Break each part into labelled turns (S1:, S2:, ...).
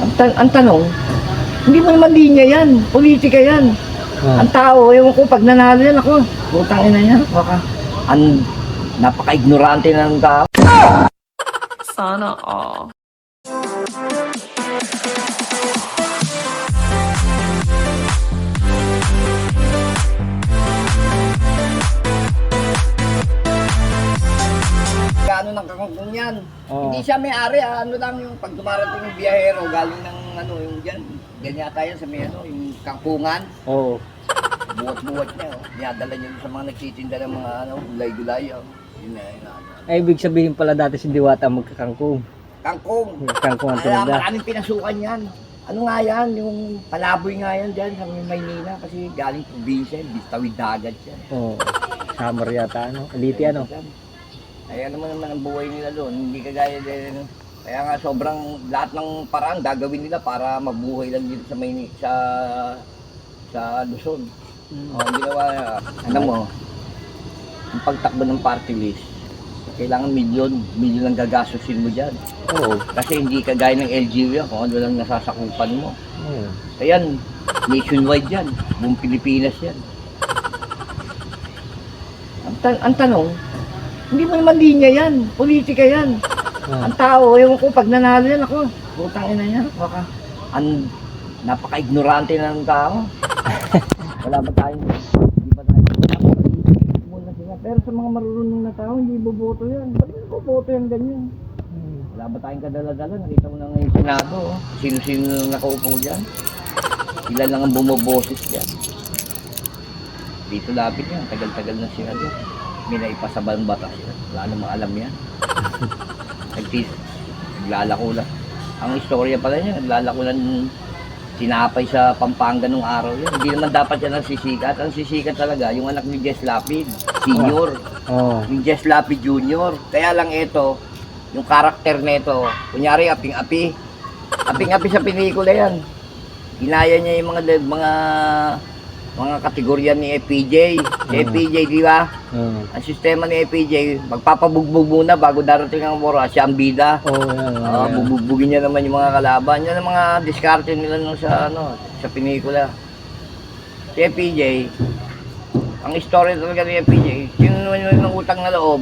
S1: Ang tanong, hindi mo naman linya yan, politika yan. Ang tao, ewan ko, pag nanalo yan ako, putang ina yan, baka, napaka-ignorante na ng tao.
S2: Sana all.
S1: Ano ng kakangkong yan.
S3: Oo.
S1: Hindi siya may-ari, ano lang yung pag dumarating yung biyahero, galing ng ano, yung dyan. Ganyan yata yan sa may ano, yung kangkungan.
S3: Oo.
S1: Buwat-buwat niya, oh. Dinadala niya sa mga nagtitinda ng mga ano, gulay-gulay. Oh. Yun na, yun na.
S3: Ay, ibig sabihin pala dati si Diwata magkakangkong.
S1: Kangkong.
S3: Kangkong ang
S1: Kaya
S3: talaga.
S1: maraming pinasukan yan. Ano nga yan, yung palaboy nga yan dyan sa may Maynila kasi galing probinsya, tawid dagat yan.
S3: Oo. Summer yata, ano? Elite, ano?
S1: Ay ano naman ang buhay nila doon, hindi kagaya din. Kaya nga sobrang lahat ng paraan gagawin nila para mabuhay lang dito sa Maynila, sa Luzon. Oh, ginawa, alam mo, ang pagtakbo ng party list, kailangan milyon ang gagastusin mo dyan.
S3: Oo.
S1: Kasi hindi kagaya ng LGU yan, kung ano lang nasasakupan mo.
S3: Oo.
S1: Ayan, nationwide yan, buong Pilipinas yan. Ang tanong, hindi mo naman linya yan, politika yan. Ang tao, ewan ko, pag nanalo yan ako, putang ina yan, baka, napaka-ignorante na ng tao. Wala ba tayong, hindi ba tayo, muna sila. Pero sa mga marunong na tao, hindi boboto yan. Ba't hindi boboto yan ganyan? Wala ba tayong kadala-dala? Nakita mo na ngayon Senado, oh. Sino-sino nakaupo dyan? Ilan lang ang bumoboses dyan. Dito lapit yan, tagal-tagal na sila dyan. May naipasabang batas yan. Wala namang alam yan. Naglalako lang. Ang istorya pala niya, naglalako lang tinapay sa Pampanga nung araw yan. Hindi naman dapat yan ang sisikat. Ang sisikat talaga, yung anak ni Jess Lapid, senior.
S3: Oo.
S1: Yung Jess Lapid junior. Kaya lang ito, yung karakter nito, kunyari aping-api. Aping-api sa pelikula yan. Ginaya niya yung mga kategorya ni FPJ. Si FPJ, di ba? Ang sistema ni FPJ, magpapabugbog muna bago darating ang oras, siya ang bida.
S3: Oo, yan.
S1: Bubugbugin niya naman yung mga kalaban. Yan ang mga diskarte nila nung sa pelikula. Si FPJ, ang story talaga ni FPJ, yung ng utang na loob,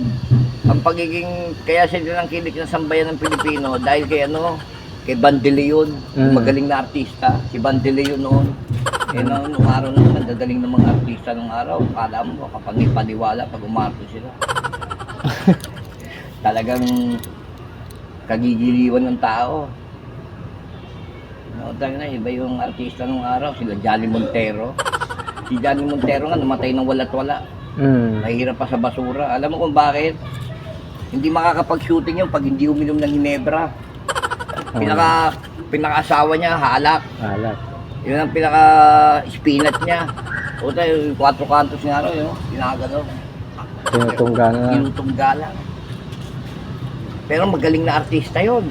S1: ang pagiging, kaya sila ng kilik ng sambayan ng Pilipino dahil kay Bandeleon, yung magaling na artista, si Bandeleon noon. Eh nung araw naman, dadaling ng mga artista nung araw, kala mo kapag ipaniwala pag umarto sila. Talagang kagigiliwan ng tao. No, dahil na iba yung artista nung araw, sila Johnny Montero. Si Johnny Montero nga namatay ng walat-wala. Mahirap pa sa basura. Alam mo kung bakit? Hindi makakapag-shooting yun pag hindi uminom ng Ginebra. Pinaka-asawa niya, halak.
S3: Halak.
S1: Yun ang pinaka-spinach niya. O tayo, 4 kantos nga rin, ginagano. Tinutungga lang. Pero magaling na artista yun.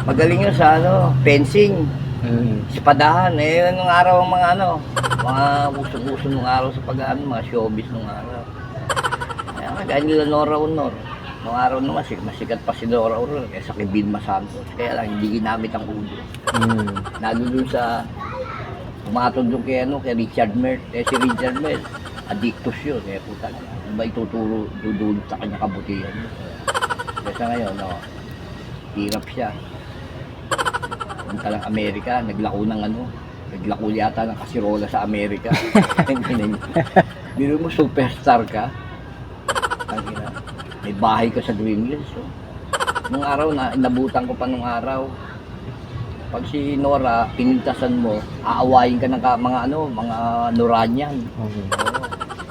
S1: Magaling yun sa fencing, espadahan. Eh, nung araw ang mga mga uso-uso nung araw sa mga showbiz nung araw. Kaya kagaya nila Nora Honor. Nung araw naman, masikat pa si Nora Honor kaysa kay Vilma Santos. Kaya lang, hindi ginamit ang ulo. Lalo dun sa pumatod yung kay Richard Mert. Eh si Richard Mert, addictus yun. Eh puta, ano ba dudulot sa kanya kabutihan? Kaya ngayon, hirap siya. Punta lang Amerika, naglako yata ng kasirola sa Amerika. Biro mo, superstar ka. May bahay ka sa Green Hills. So. Nung araw inabutan ko pa nung araw. Pag si Nora, pinintasan mo, aawayin ka ng mga Noranyan.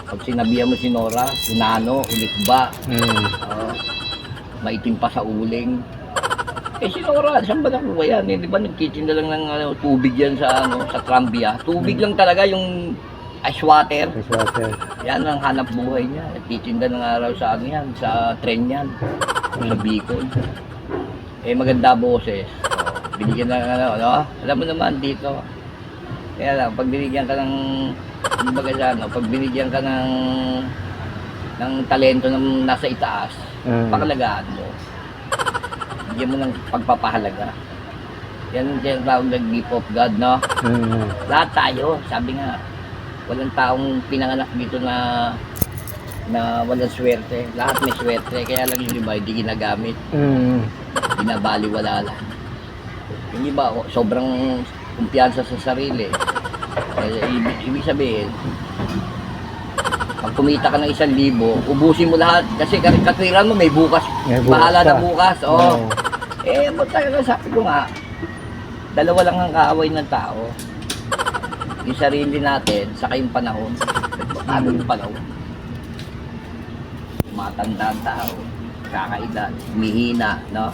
S1: Pag sinabihan mo si Nora, unano, ulikba, maitim pa sa uling. Eh si Nora, saan ba nakuha yan? Eh, di ba nagtitinda lang ng tubig yan sa Trambia? Tubig lang talaga yung ice water. Yan ang hanap buhay niya. Nagtitinda ng araw sa yan, sa tren yan, sa Bicol. Eh maganda boses. Binigyan ng alam mo naman dito. Kaya lang, pag binigyan ka ng, pag binigyan ka ng talento na nasa itaas, pakalagaan mo. Bigyan mo ng pagpapahalaga. Yan ang tinatawag na gift of God, no?
S3: Mm.
S1: Lahat tayo, sabi nga, walang taong pinanganak dito na walang swerte. Lahat may swerte, kaya lang yung iba hindi ginagamit.
S3: Mm.
S1: Binabaliwala lang. Yung iba, sobrang kumpiyansa sa sarili. Ibig sabihin, pag kumita ka ng 1,000, ubusin mo lahat. Kasi katwiran mo, may bukas.
S3: May bukas
S1: Bahala
S3: pa.
S1: na bukas. Oh.
S3: Oo.
S1: Ba't talaga sabi ko nga, dalawa lang ang kaaway ng tao. Yung sarili natin, saka yung panahon. Ano yung panahon? Matanda ang tao, kakaedad, humihina, no?